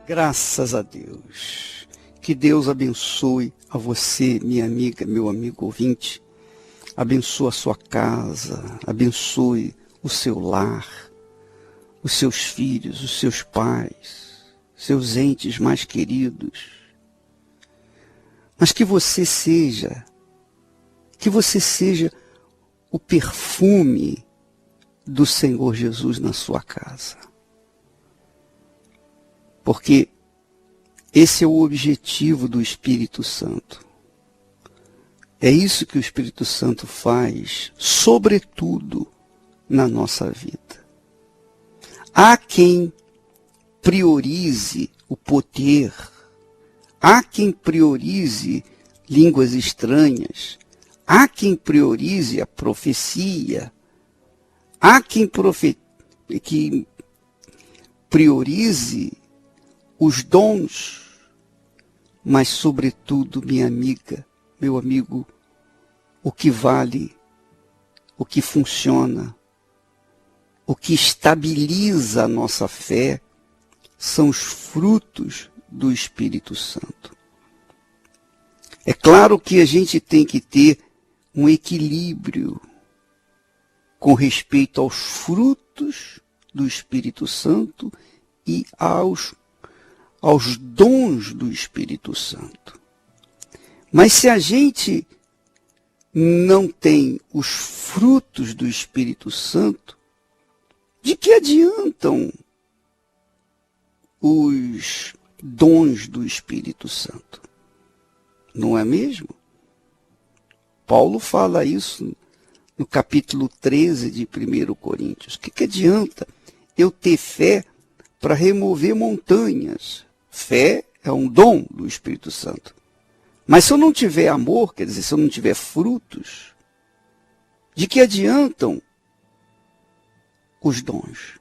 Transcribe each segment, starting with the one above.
Graças a Deus. Que Deus abençoe a você, minha amiga, meu amigo ouvinte. Abençoe a sua casa, abençoe o seu lar, os seus filhos, os seus pais, seus entes mais queridos. Mas que você seja o perfume do Senhor Jesus na sua casa. Porque esse é o objetivo do Espírito Santo. É isso que o Espírito Santo faz, sobretudo na nossa vida. Há quem priorize o poder, há quem priorize línguas estranhas, há quem priorize a profecia, há quem priorize os dons, mas sobretudo, minha amiga, meu amigo, o que vale, o que funciona, o que estabiliza a nossa fé são os frutos do Espírito Santo. É claro que a gente tem que ter um equilíbrio com respeito aos frutos do Espírito Santo e aos dons do Espírito Santo. Mas se a gente não tem os frutos do Espírito Santo, de que adiantam os dons do Espírito Santo? Não é mesmo? Paulo fala isso no capítulo 13 de 1 Coríntios. O que adianta eu ter fé para remover montanhas? Fé é um dom do Espírito Santo. Mas se eu não tiver amor, quer dizer, se eu não tiver frutos, de que adiantam os dons?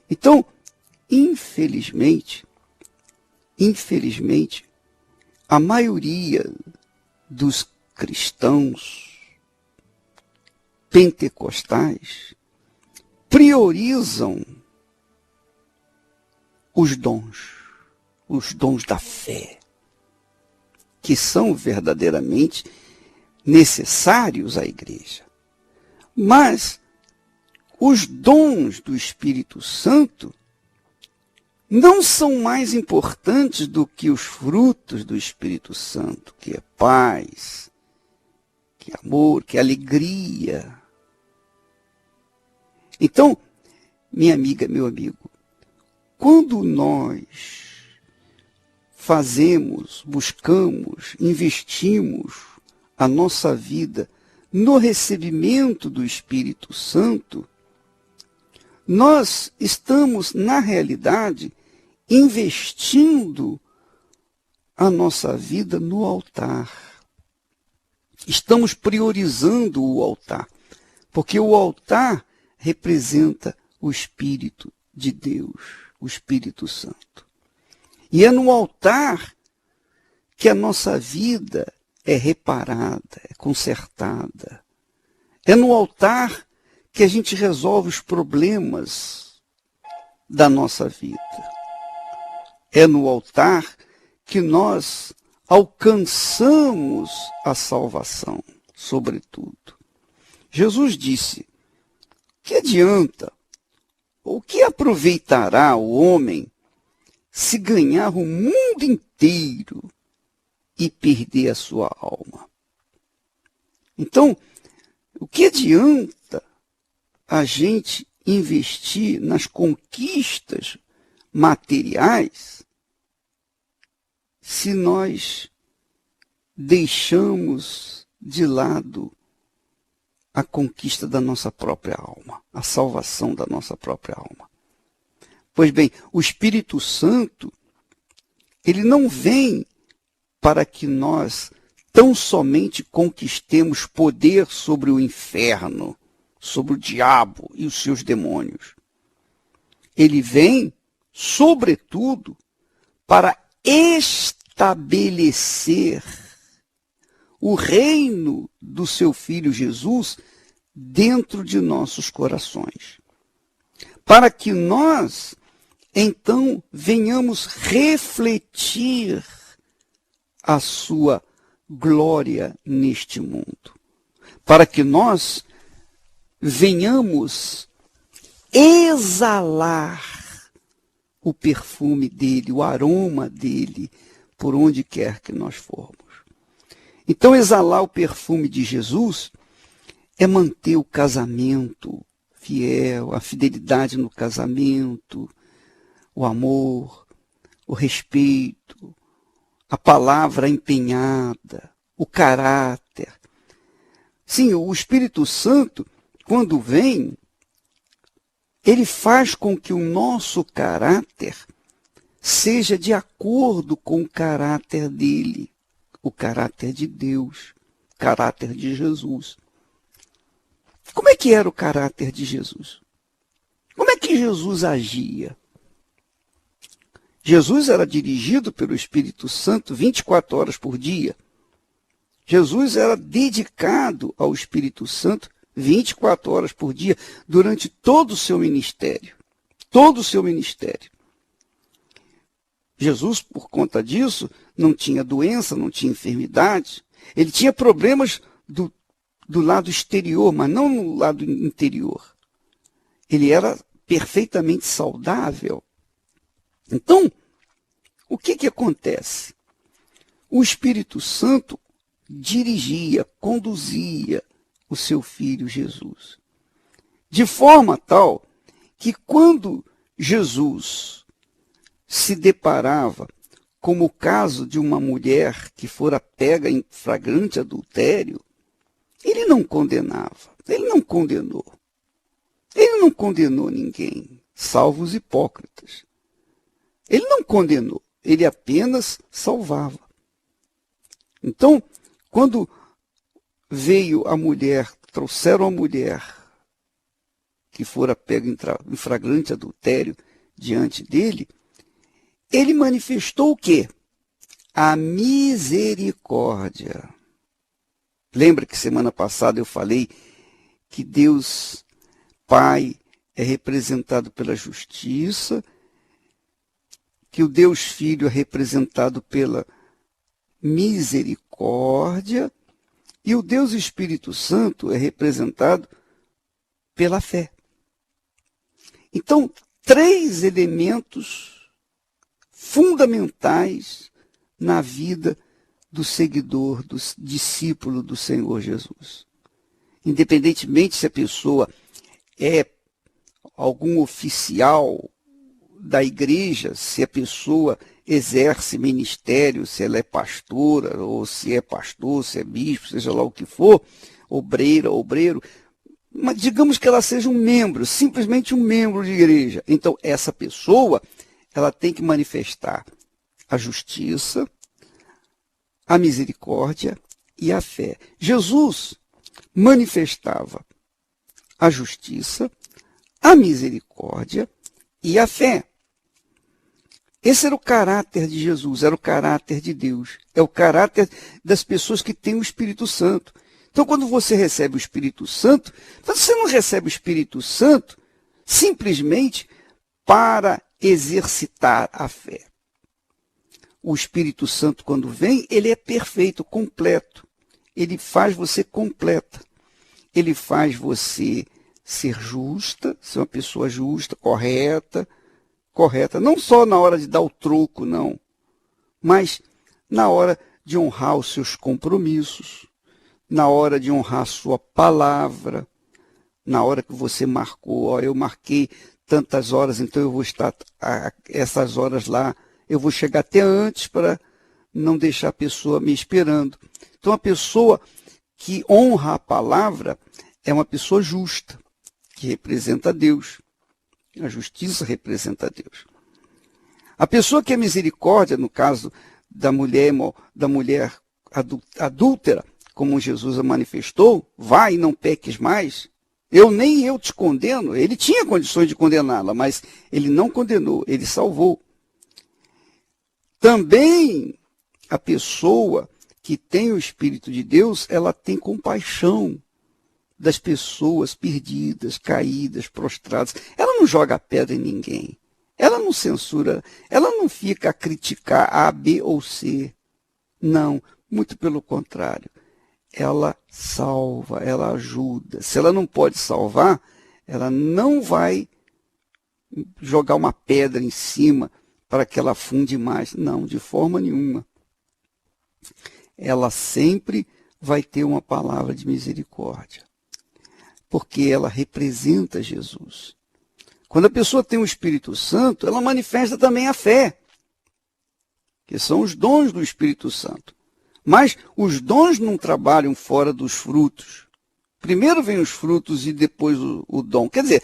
Então, infelizmente, a maioria dos cristãos pentecostais priorizam os dons da fé, que são verdadeiramente necessários à igreja. Mas os dons do Espírito Santo não são mais importantes do que os frutos do Espírito Santo, que é paz, que é amor, que é alegria. Então, minha amiga, meu amigo, quando nós buscamos, investimos a nossa vida no recebimento do Espírito Santo, nós estamos, na realidade, investindo a nossa vida no altar. Estamos priorizando o altar, porque o altar representa o Espírito de Deus, o Espírito Santo. E é no altar que a nossa vida é reparada, é consertada. É no altar que a gente resolve os problemas da nossa vida. É no altar que nós alcançamos a salvação, sobretudo. Jesus disse: que adianta, ou que aproveitará o homem se ganhar o mundo inteiro e perder a sua alma? Então, o que adianta a gente investir nas conquistas materiais se nós deixamos de lado a conquista da nossa própria alma, a salvação da nossa própria alma? Pois bem, o Espírito Santo, ele não vem para que nós tão somente conquistemos poder sobre o inferno, sobre o diabo e os seus demônios. Ele vem, sobretudo, para estabelecer o reino do seu Filho Jesus dentro de nossos corações. Para que nós então venhamos refletir a sua glória neste mundo, para que nós venhamos exalar o perfume dele, o aroma dele, por onde quer que nós formos. Então, exalar o perfume de Jesus é manter o casamento fiel, a fidelidade no casamento, o amor, o respeito, a palavra empenhada, o caráter. Sim, o Espírito Santo, quando vem, ele faz com que o nosso caráter seja de acordo com o caráter dele, o caráter de Deus, o caráter de Jesus. Como é que era o caráter de Jesus? Como é que Jesus agia? Jesus era dirigido pelo Espírito Santo 24 horas por dia. Jesus era dedicado ao Espírito Santo 24 horas por dia, durante todo o seu ministério. Todo o seu ministério. Jesus, por conta disso, não tinha doença, não tinha enfermidade. Ele tinha problemas do lado exterior, mas não no lado interior. Ele era perfeitamente saudável. Então, o que acontece? O Espírito Santo dirigia, conduzia o seu filho Jesus. De forma tal que quando Jesus se deparava com o caso de uma mulher que fora pega em flagrante adultério, ele não condenava, ele não condenou. Ele não condenou ninguém, salvo os hipócritas. Ele não condenou, ele apenas salvava. Então, quando veio a mulher, trouxeram a mulher que fora pega em flagrante adultério diante dele, ele manifestou o quê? A misericórdia. Lembra que semana passada eu falei que Deus Pai é representado pela justiça, que o Deus Filho é representado pela misericórdia e o Deus Espírito Santo é representado pela fé. Então, 3 elementos fundamentais na vida do seguidor, do discípulo do Senhor Jesus. Independentemente se a pessoa é algum oficial da igreja, se a pessoa exerce ministério, se ela é pastora, ou se é pastor, se é bispo, seja lá o que for, obreiro, mas digamos que ela seja um membro, simplesmente um membro de igreja. Então, essa pessoa, ela tem que manifestar a justiça, a misericórdia e a fé. Jesus manifestava a justiça, a misericórdia e a fé. Esse era o caráter de Jesus, era o caráter de Deus, é o caráter das pessoas que têm o Espírito Santo. Então, quando você recebe o Espírito Santo, você não recebe o Espírito Santo simplesmente para exercitar a fé. O Espírito Santo, quando vem, ele é perfeito, completo. Ele faz você completa. Ele faz você ser justa, ser uma pessoa justa, correta, não só na hora de dar o troco, não, mas na hora de honrar os seus compromissos, na hora de honrar a sua palavra, na hora que você marcou, eu marquei tantas horas, então eu vou estar essas horas lá, eu vou chegar até antes para não deixar a pessoa me esperando. Então, a pessoa que honra a palavra é uma pessoa justa, que representa Deus. A justiça representa Deus. A pessoa que é misericórdia, no caso da mulher adúltera, como Jesus a manifestou, vai e não peques mais, nem eu te condeno. Ele tinha condições de condená-la, mas ele não condenou, ele salvou. Também a pessoa que tem o Espírito de Deus, ela tem compaixão das pessoas perdidas, caídas, prostradas. Ela não joga pedra em ninguém. Ela não censura, ela não fica a criticar A, B ou C. Não, muito pelo contrário. Ela salva, ela ajuda. Se ela não pode salvar, ela não vai jogar uma pedra em cima para que ela afunde mais. Não, de forma nenhuma. Ela sempre vai ter uma palavra de misericórdia, porque ela representa Jesus. Quando a pessoa tem o Espírito Santo, ela manifesta também a fé, que são os dons do Espírito Santo. Mas os dons não trabalham fora dos frutos. Primeiro vem os frutos e depois o dom. Quer dizer,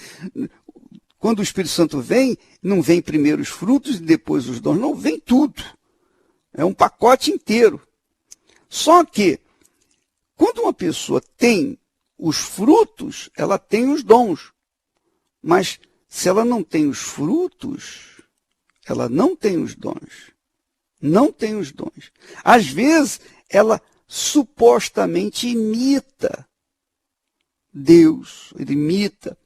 quando o Espírito Santo vem, não vem primeiro os frutos e depois os dons. Não, vem tudo. É um pacote inteiro. Só que, quando uma pessoa tem os frutos, ela tem os dons. Mas se ela não tem os frutos, ela não tem os dons. Não tem os dons. Às vezes, ela supostamente imita Deus. Ele imita,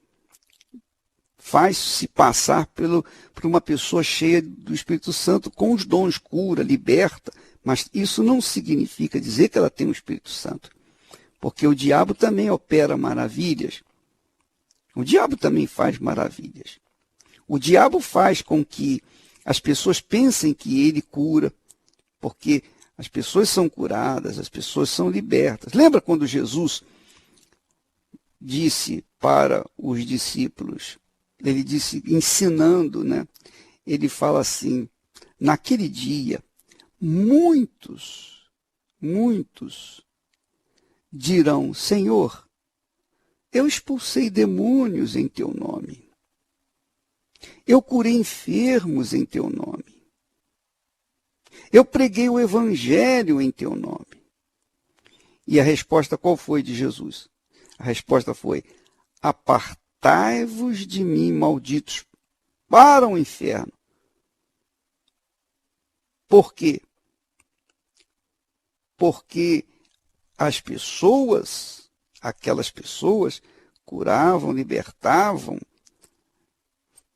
faz-se passar por uma pessoa cheia do Espírito Santo com os dons, cura, liberta. Mas isso não significa dizer que ela tem o Espírito Santo. Porque o diabo também opera maravilhas. O diabo também faz maravilhas. O diabo faz com que as pessoas pensem que ele cura, porque as pessoas são curadas, as pessoas são libertas. Lembra quando Jesus disse para os discípulos, ele disse, ensinando, né? Ele fala assim, naquele dia, muitos dirão, Senhor, eu expulsei demônios em teu nome. Eu curei enfermos em teu nome. Eu preguei o evangelho em teu nome. E a resposta qual foi de Jesus? A resposta foi, apartai-vos de mim, malditos, para o inferno. Por quê? Porque as pessoas, aquelas pessoas, curavam, libertavam,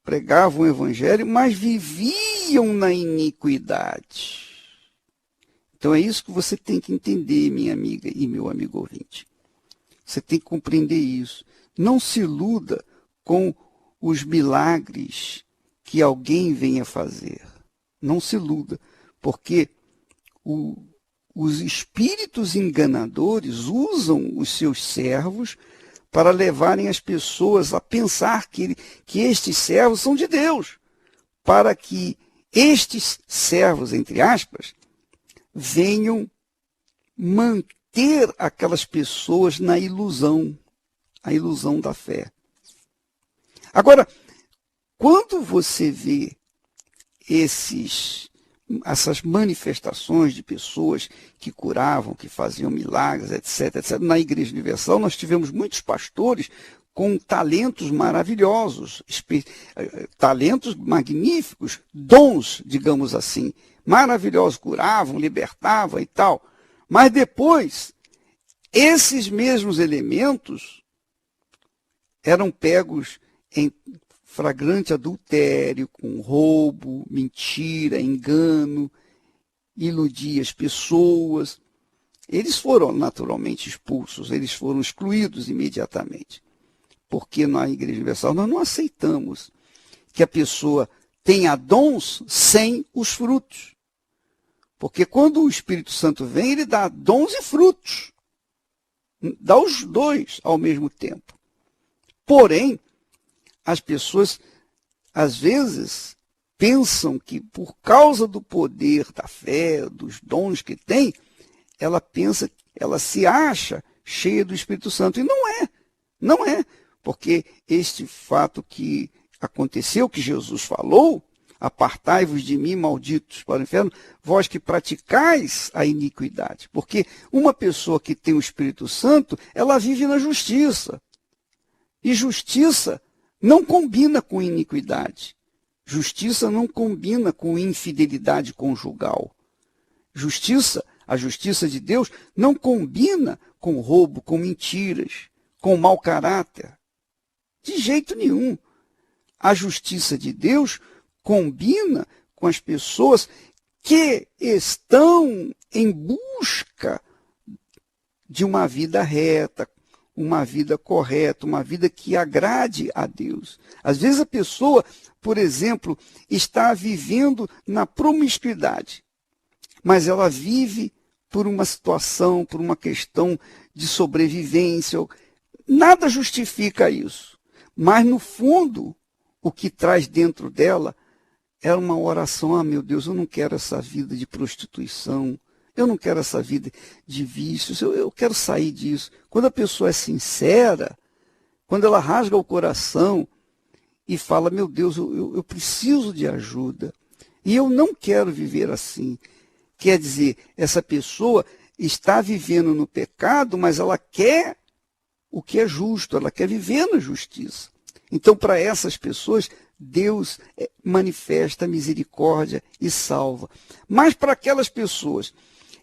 pregavam o evangelho, mas viviam na iniquidade. Então é isso que você tem que entender, minha amiga e meu amigo ouvinte. Você tem que compreender isso. Não se iluda com os milagres que alguém venha fazer. Não se iluda, porque os espíritos enganadores usam os seus servos para levarem as pessoas a pensar que estes servos são de Deus, para que estes servos, entre aspas, venham manter aquelas pessoas na ilusão, a ilusão da fé. Agora, quando você vê essas manifestações de pessoas que curavam, que faziam milagres, etc, etc. Na Igreja Universal, nós tivemos muitos pastores com talentos maravilhosos, talentos magníficos, dons, digamos assim, maravilhosos, curavam, libertavam e tal. Mas depois, esses mesmos elementos eram pegos em flagrante adultério, com roubo, mentira, engano, iludir as pessoas. Eles foram naturalmente expulsos, eles foram excluídos imediatamente. Porque na Igreja Universal nós não aceitamos que a pessoa tenha dons sem os frutos. Porque quando o Espírito Santo vem, ele dá dons e frutos. Dá os dois ao mesmo tempo. Porém, as pessoas, às vezes, pensam que por causa do poder da fé, dos dons que tem, ela se acha cheia do Espírito Santo. E não é. Porque este fato que aconteceu, que Jesus falou, apartai-vos de mim, malditos, para o inferno, vós que praticais a iniquidade. Porque uma pessoa que tem o Espírito Santo, ela vive na justiça. E justiça não combina com iniquidade. Justiça não combina com infidelidade conjugal. A justiça de Deus não combina com roubo, com mentiras, com mau caráter. De jeito nenhum. A justiça de Deus combina com as pessoas que estão em busca de uma vida reta, uma vida correta, uma vida que agrade a Deus. Às vezes a pessoa, por exemplo, está vivendo na promiscuidade, mas ela vive por uma situação, por uma questão de sobrevivência. Nada justifica isso. Mas, no fundo, o que traz dentro dela é uma oração: ah, meu Deus, eu não quero essa vida de prostituição, eu não quero essa vida de vícios, eu quero sair disso. Quando a pessoa é sincera, quando ela rasga o coração e fala: meu Deus, eu preciso de ajuda e eu não quero viver assim. Quer dizer, essa pessoa está vivendo no pecado, mas ela quer o que é justo, ela quer viver na justiça. Então, para essas pessoas, Deus manifesta misericórdia e salva. Mas para aquelas pessoas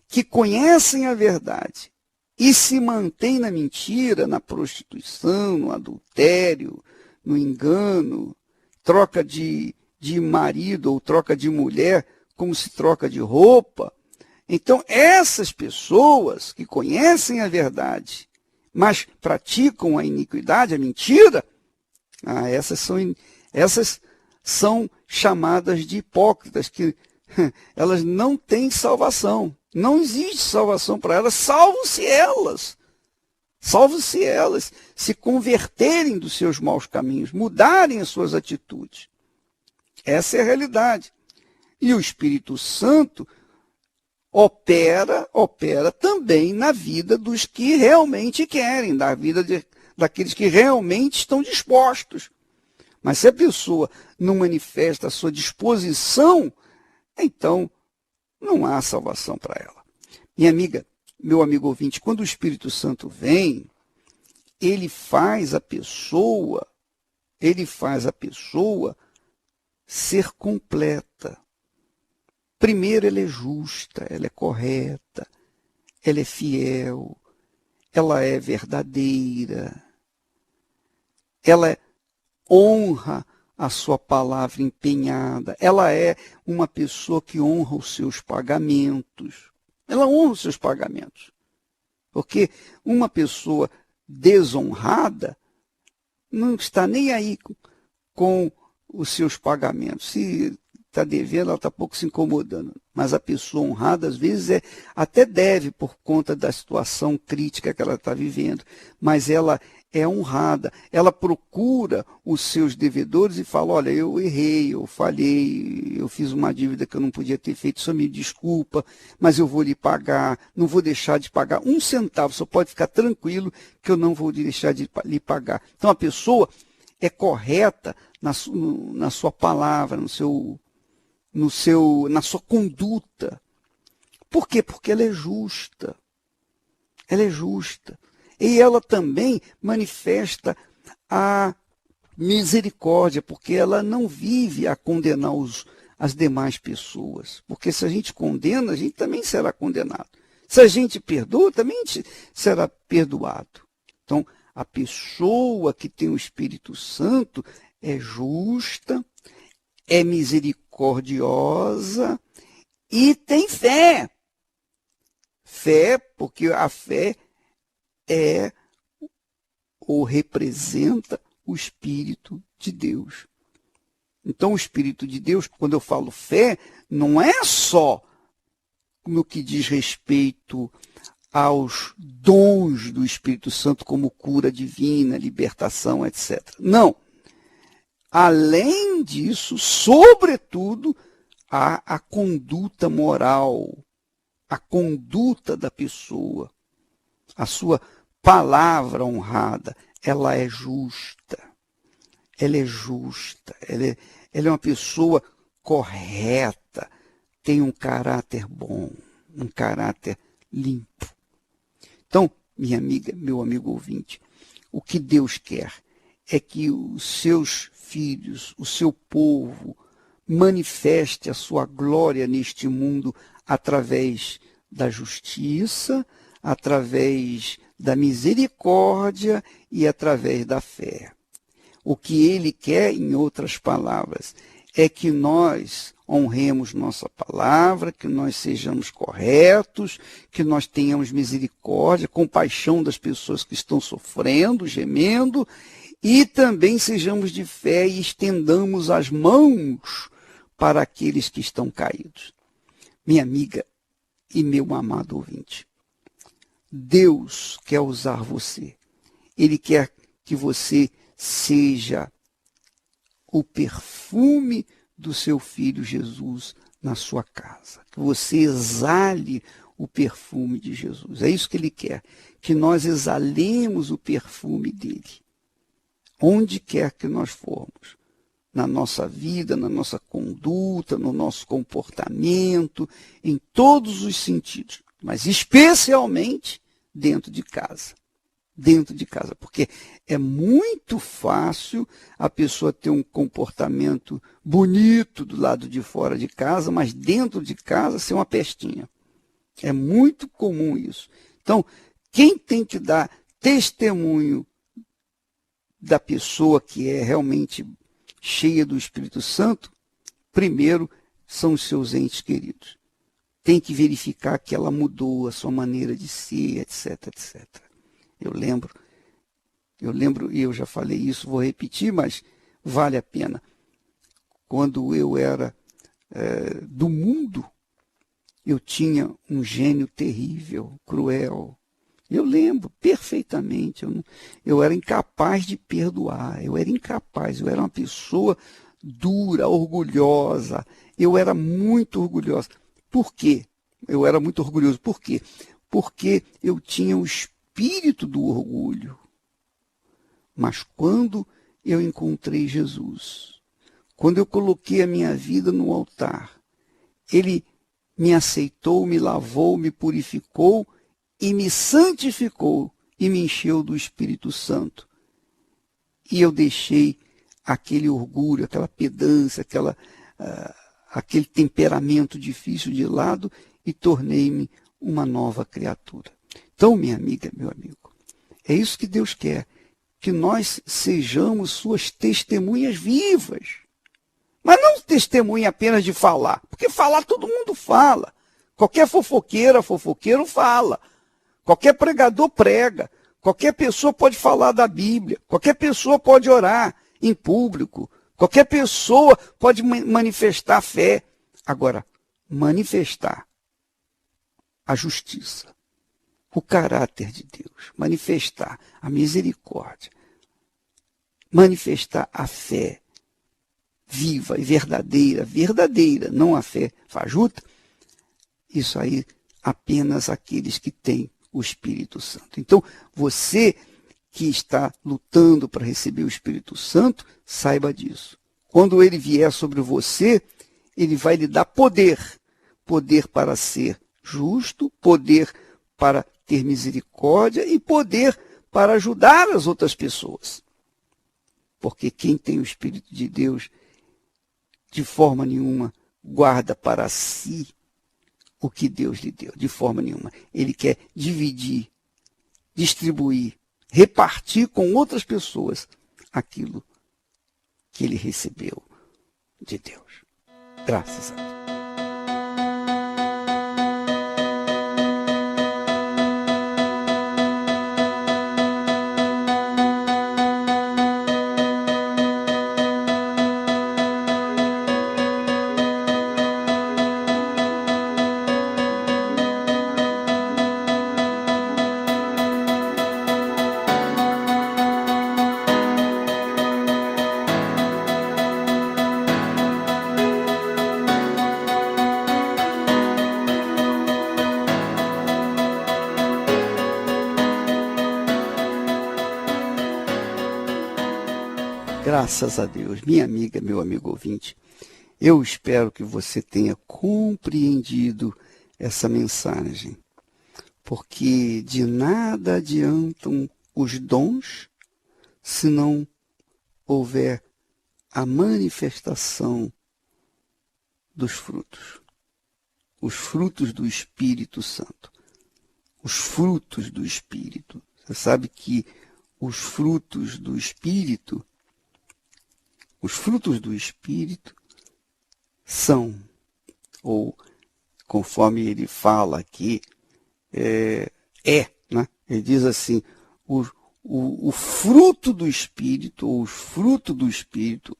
que conhecem a verdade e se mantêm na mentira, na prostituição, no adultério, no engano, troca de marido ou troca de mulher como se troca de roupa. Então, essas pessoas que conhecem a verdade, mas praticam a iniquidade, a mentira, essas são chamadas de hipócritas, que elas não têm salvação. Não existe salvação para elas, salvo-se elas. Salvo-se elas se converterem dos seus maus caminhos, mudarem as suas atitudes. Essa é a realidade. E o Espírito Santo opera também na vida dos que realmente querem, na vida daqueles que realmente estão dispostos. Mas se a pessoa não manifesta a sua disposição, então não há salvação para ela. Minha amiga, meu amigo ouvinte, quando o Espírito Santo vem, ele faz a pessoa ser completa. Primeiro, ela é justa, ela é correta, ela é fiel, ela é verdadeira, ela honra a sua palavra empenhada, ela é uma pessoa que honra os seus pagamentos. Ela honra os seus pagamentos. Porque uma pessoa desonrada não está nem aí com os seus pagamentos. Se está devendo, ela está pouco se incomodando. Mas a pessoa honrada, às vezes, até deve por conta da situação crítica que ela está vivendo, mas ela é honrada. Ela procura os seus devedores e fala: olha, eu errei, eu falhei, eu fiz uma dívida que eu não podia ter feito, só me desculpa, mas eu vou lhe pagar, não vou deixar de pagar um centavo, só pode ficar tranquilo que eu não vou deixar de lhe pagar. Então a pessoa é correta na sua palavra, na sua conduta. Por quê? Porque ela é justa. Ela é justa. E ela também manifesta a misericórdia, porque ela não vive a condenar as demais pessoas. Porque se a gente condena, a gente também será condenado. Se a gente perdoa, também será perdoado. Então, a pessoa que tem o Espírito Santo é justa, é misericordiosa e tem fé. Fé, porque a fé é ou representa o Espírito de Deus. Então, o Espírito de Deus, quando eu falo fé, não é só no que diz respeito aos dons do Espírito Santo, como cura divina, libertação, etc. Não. Além disso, sobretudo, há a conduta moral, a conduta da pessoa, a sua palavra honrada. Ela é justa, ela é uma pessoa correta, tem um caráter bom, um caráter limpo. Então, minha amiga, meu amigo ouvinte, o que Deus quer é que os seus filhos, o seu povo, manifeste a sua glória neste mundo através da justiça, através da misericórdia e através da fé. O que ele quer, em outras palavras, é que nós honremos nossa palavra, que nós sejamos corretos, que nós tenhamos misericórdia, compaixão das pessoas que estão sofrendo, gemendo, e também sejamos de fé e estendamos as mãos para aqueles que estão caídos. Minha amiga e meu amado ouvinte, Deus quer usar você. Ele quer que você seja o perfume do seu Filho Jesus na sua casa. Que você exale o perfume de Jesus. É isso que Ele quer, que nós exalemos o perfume dele. Onde quer que nós formos. Na nossa vida, na nossa conduta, no nosso comportamento, em todos os sentidos. Mas especialmente dentro de casa. Dentro de casa, porque é muito fácil a pessoa ter um comportamento bonito do lado de fora de casa, mas dentro de casa ser uma pestinha. É muito comum isso. Então, quem tem que dar testemunho da pessoa que é realmente cheia do Espírito Santo, primeiro são os seus entes queridos. Tem que verificar que ela mudou a sua maneira de ser, etc, etc. Eu lembro, e eu já falei isso, vou repetir, mas vale a pena. Quando eu era do mundo, eu tinha um gênio terrível, cruel. Eu lembro perfeitamente, eu era incapaz de perdoar, eu era uma pessoa dura, orgulhosa, eu era muito orgulhosa. Por quê? Eu era muito orgulhoso, por quê? Porque eu tinha o espírito do orgulho. Mas quando eu encontrei Jesus, quando eu coloquei a minha vida no altar, Ele me aceitou, me lavou, me purificou e me santificou e me encheu do Espírito Santo. E eu deixei aquele orgulho, aquela pedância, aquele temperamento difícil de lado e tornei-me uma nova criatura. Então, minha amiga, meu amigo, é isso que Deus quer, que nós sejamos suas testemunhas vivas. Mas não testemunha apenas de falar, porque falar todo mundo fala. Qualquer fofoqueiro fala. Qualquer pregador prega. Qualquer pessoa pode falar da Bíblia. Qualquer pessoa pode orar em público. Qualquer pessoa pode manifestar fé. Agora, manifestar a justiça, o caráter de Deus, manifestar a misericórdia, manifestar a fé viva e verdadeira, não a fé fajuta, isso aí apenas aqueles que têm o Espírito Santo. Então, você que está lutando para receber o Espírito Santo, saiba disso. Quando ele vier sobre você, ele vai lhe dar poder. Poder para ser justo, poder para ter misericórdia e poder para ajudar as outras pessoas. Porque quem tem o Espírito de Deus, de forma nenhuma, guarda para si o que Deus lhe deu. De forma nenhuma. Ele quer dividir, distribuir, repartir com outras pessoas aquilo que ele recebeu de Deus. Graças a Deus. Graças a Deus, minha amiga, meu amigo ouvinte, eu espero que você tenha compreendido essa mensagem, porque de nada adiantam os dons se não houver a manifestação dos frutos, os frutos do Espírito Santo, os frutos do Espírito. Você sabe que os frutos do Espírito são, ou conforme ele fala aqui, né? Ele diz assim, o fruto do Espírito, ou os frutos do Espírito,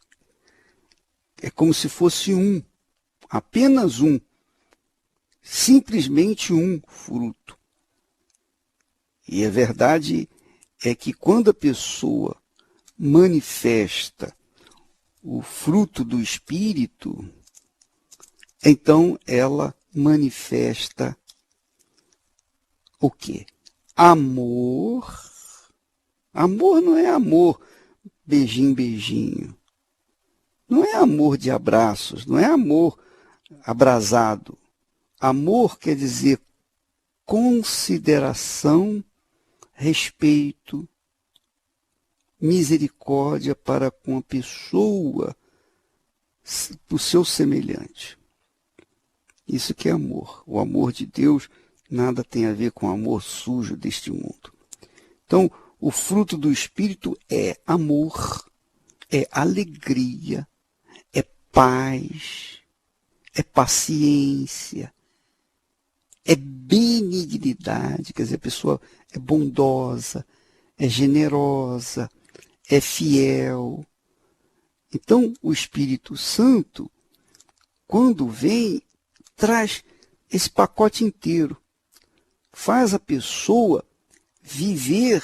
é como se fosse um, apenas um, simplesmente um fruto. E a verdade é que quando a pessoa manifesta o fruto do Espírito, então ela manifesta o quê? Amor. Amor não é amor beijinho, beijinho. Não é amor de abraços, não é amor abrasado. Amor quer dizer consideração, respeito, misericórdia para com a pessoa, o seu semelhante. Isso que é amor. O amor de Deus nada tem a ver com o amor sujo deste mundo. Então, o fruto do Espírito é amor, é alegria, é paz, é paciência, é benignidade, quer dizer, a pessoa é bondosa, é generosa, é fiel. Então, o Espírito Santo, quando vem, traz esse pacote inteiro. Faz a pessoa viver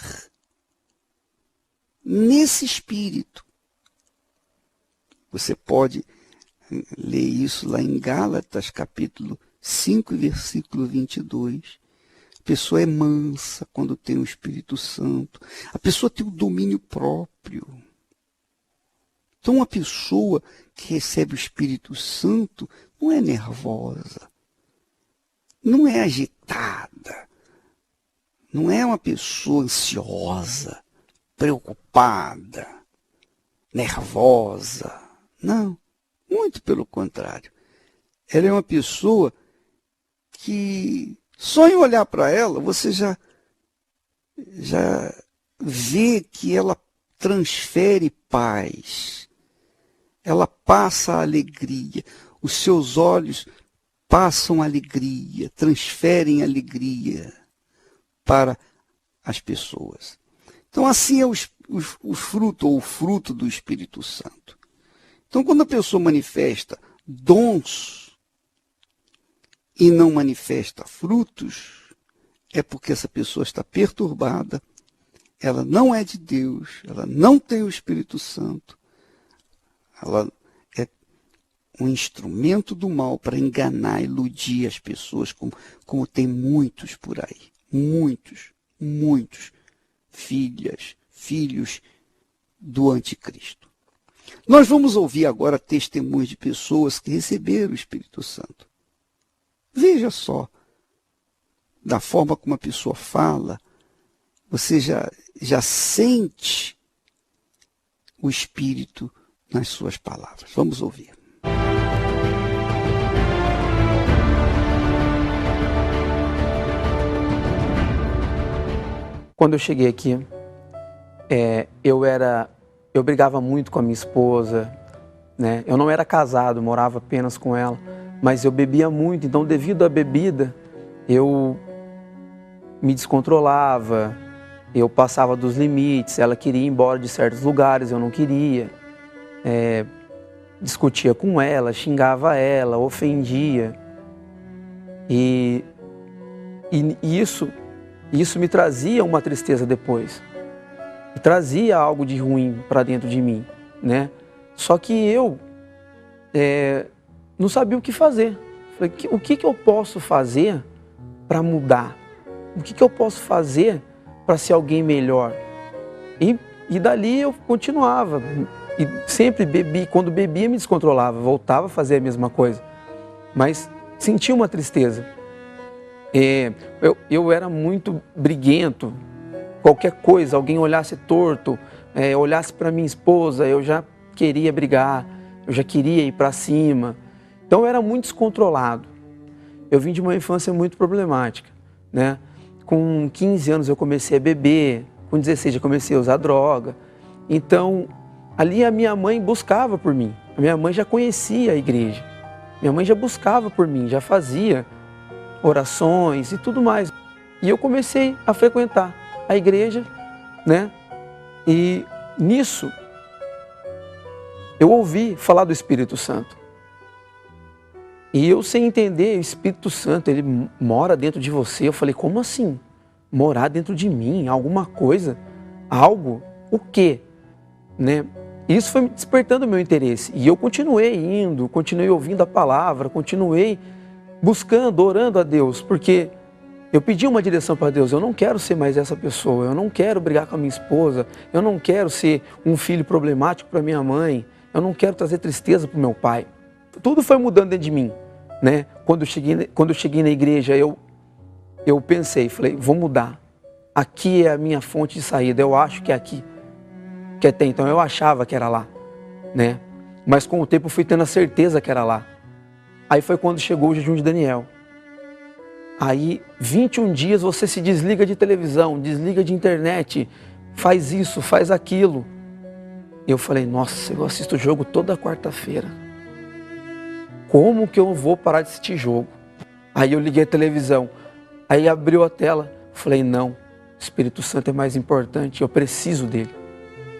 nesse espírito. Você pode ler isso lá em Gálatas, capítulo 5, versículo 22. A pessoa é mansa quando tem o Espírito Santo. A pessoa tem o domínio próprio. Então, uma pessoa que recebe o Espírito Santo não é nervosa, não é agitada, não é uma pessoa ansiosa, preocupada, nervosa. Não, muito pelo contrário. Ela é uma pessoa que só em olhar para ela você já vê que ela transfere paz. Ela passa alegria. Os seus olhos passam alegria, transferem alegria para as pessoas. Então, assim é o fruto, ou o fruto do Espírito Santo. Então, quando a pessoa manifesta dons e não manifesta frutos, é porque essa pessoa está perturbada, ela não é de Deus, ela não tem o Espírito Santo, ela é um instrumento do mal para enganar, iludir as pessoas, como tem muitos por aí. Muitos filhos do anticristo. Nós vamos ouvir agora testemunhos de pessoas que receberam o Espírito Santo. Veja só, da forma como a pessoa fala, você já sente o Espírito nas suas palavras. Vamos ouvir. Quando eu cheguei aqui, eu brigava muito com a minha esposa, né? Eu não era casado, morava apenas com ela, mas eu bebia muito, então devido à bebida, eu me descontrolava, eu passava dos limites, ela queria ir embora de certos lugares, eu não queria, discutia com ela, xingava ela, ofendia, e isso me trazia uma tristeza depois. E trazia algo de ruim para dentro de mim, né? Só que eu não sabia o que fazer. Falei, o que eu posso fazer para mudar? O que eu posso fazer para ser alguém melhor? E dali eu continuava. E sempre bebi. Quando bebia, me descontrolava. Voltava a fazer a mesma coisa. Mas sentia uma tristeza. Eu era muito briguento. Qualquer coisa, alguém olhasse torto, olhasse para minha esposa, eu já queria brigar, eu já queria ir para cima. Então eu era muito descontrolado. Eu vim de uma infância muito problemática, né? Com 15 anos eu comecei a beber, com 16 eu comecei a usar droga. Então ali a minha mãe buscava por mim. A minha mãe já conhecia a igreja, Minha mãe já buscava por mim, já fazia orações e tudo mais. E eu comecei a frequentar a igreja, né? E nisso eu ouvi falar do Espírito Santo. E eu, sem entender, o Espírito Santo, ele mora dentro de você. Eu falei, como assim? Morar dentro de mim? Alguma coisa? Algo? O quê? Né? Isso foi me despertando o meu interesse. E eu continuei indo, continuei ouvindo a palavra, continuei buscando, orando a Deus, porque eu pedi uma direção para Deus. Eu não quero ser mais essa pessoa, eu não quero brigar com a minha esposa, eu não quero ser um filho problemático para minha mãe, eu não quero trazer tristeza para o meu pai. Tudo foi mudando dentro de mim, né? Quando eu cheguei na igreja, eu pensei, falei, vou mudar. Aqui é a minha fonte de saída, eu acho que é aqui. Que até então eu achava que era lá, né? Mas com o tempo eu fui tendo a certeza que era lá. Aí foi quando chegou o jejum de Daniel. Aí 21 dias você se desliga de televisão, desliga de internet, faz isso, faz aquilo. E eu falei, nossa, eu assisto o jogo toda quarta-feira. Como que eu vou parar de assistir jogo? Aí eu liguei a televisão, aí abriu a tela, falei, não, o Espírito Santo é mais importante, eu preciso dele.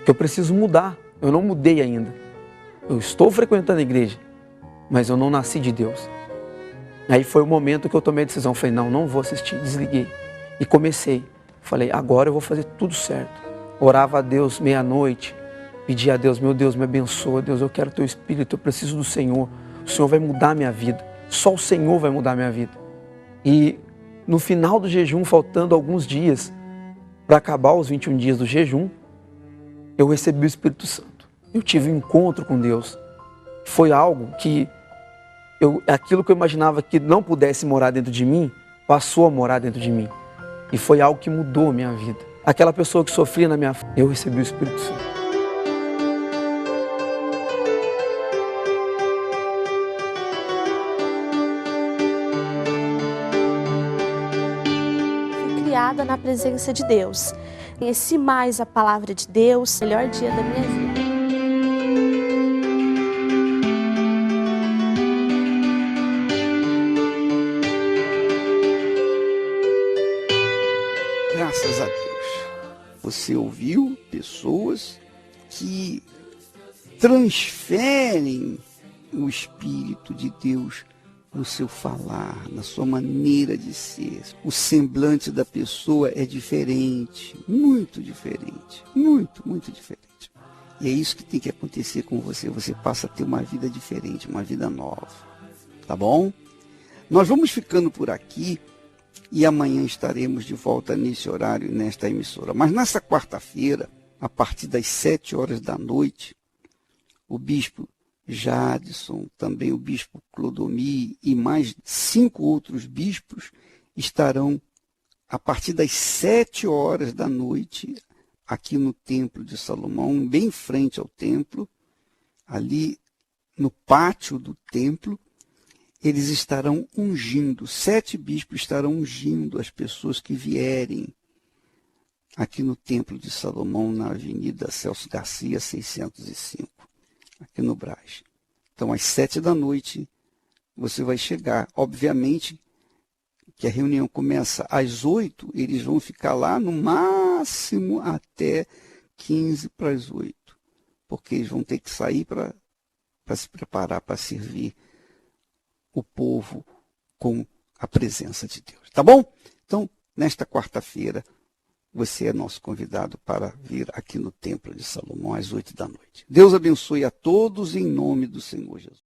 Que eu preciso mudar, eu não mudei ainda. Eu estou frequentando a igreja, mas eu não nasci de Deus. Aí foi o momento que eu tomei a decisão, falei, não vou assistir, desliguei. E comecei, falei, agora eu vou fazer tudo certo. Orava a Deus meia-noite, pedia a Deus, meu Deus, me abençoa, Deus, eu quero teu Espírito, eu preciso do Senhor. O Senhor vai mudar a minha vida, só o Senhor vai mudar a minha vida. E no final do jejum, faltando alguns dias para acabar os 21 dias do jejum, eu recebi o Espírito Santo. Eu tive um encontro com Deus. Foi algo que, aquilo que eu imaginava que não pudesse morar dentro de mim, passou a morar dentro de mim. E foi algo que mudou a minha vida. Aquela pessoa que sofria na minha frente, eu recebi o Espírito Santo. Criada na presença de Deus. Conheci mais a palavra de Deus, melhor dia da minha vida. Graças a Deus. Você ouviu pessoas que transferem o Espírito de Deus no seu falar, na sua maneira de ser. O semblante da pessoa é diferente, muito diferente, muito diferente. E é isso que tem que acontecer com você. Você passa a ter uma vida diferente, uma vida nova. Tá bom? Nós vamos ficando por aqui e amanhã estaremos de volta nesse horário, nesta emissora. Mas nessa quarta-feira, a partir das 7 horas da noite, o bispo Jadson, também o bispo Clodomir e mais 5 outros bispos estarão a partir das 7 horas da noite aqui no Templo de Salomão, bem em frente ao templo, ali no pátio do templo. Eles estarão ungindo, 7 bispos estarão ungindo as pessoas que vierem aqui no Templo de Salomão, na Avenida Celso Garcia, 605. Aqui no Brás. Então, às 7 da noite, você vai chegar. Obviamente que a reunião começa às 8, eles vão ficar lá no máximo até 15 para as 8, porque eles vão ter que sair para se preparar para servir o povo com a presença de Deus. Tá bom? Então, nesta quarta-feira, você é nosso convidado para vir aqui no Templo de Salomão às 8 da noite. Deus abençoe a todos em nome do Senhor Jesus.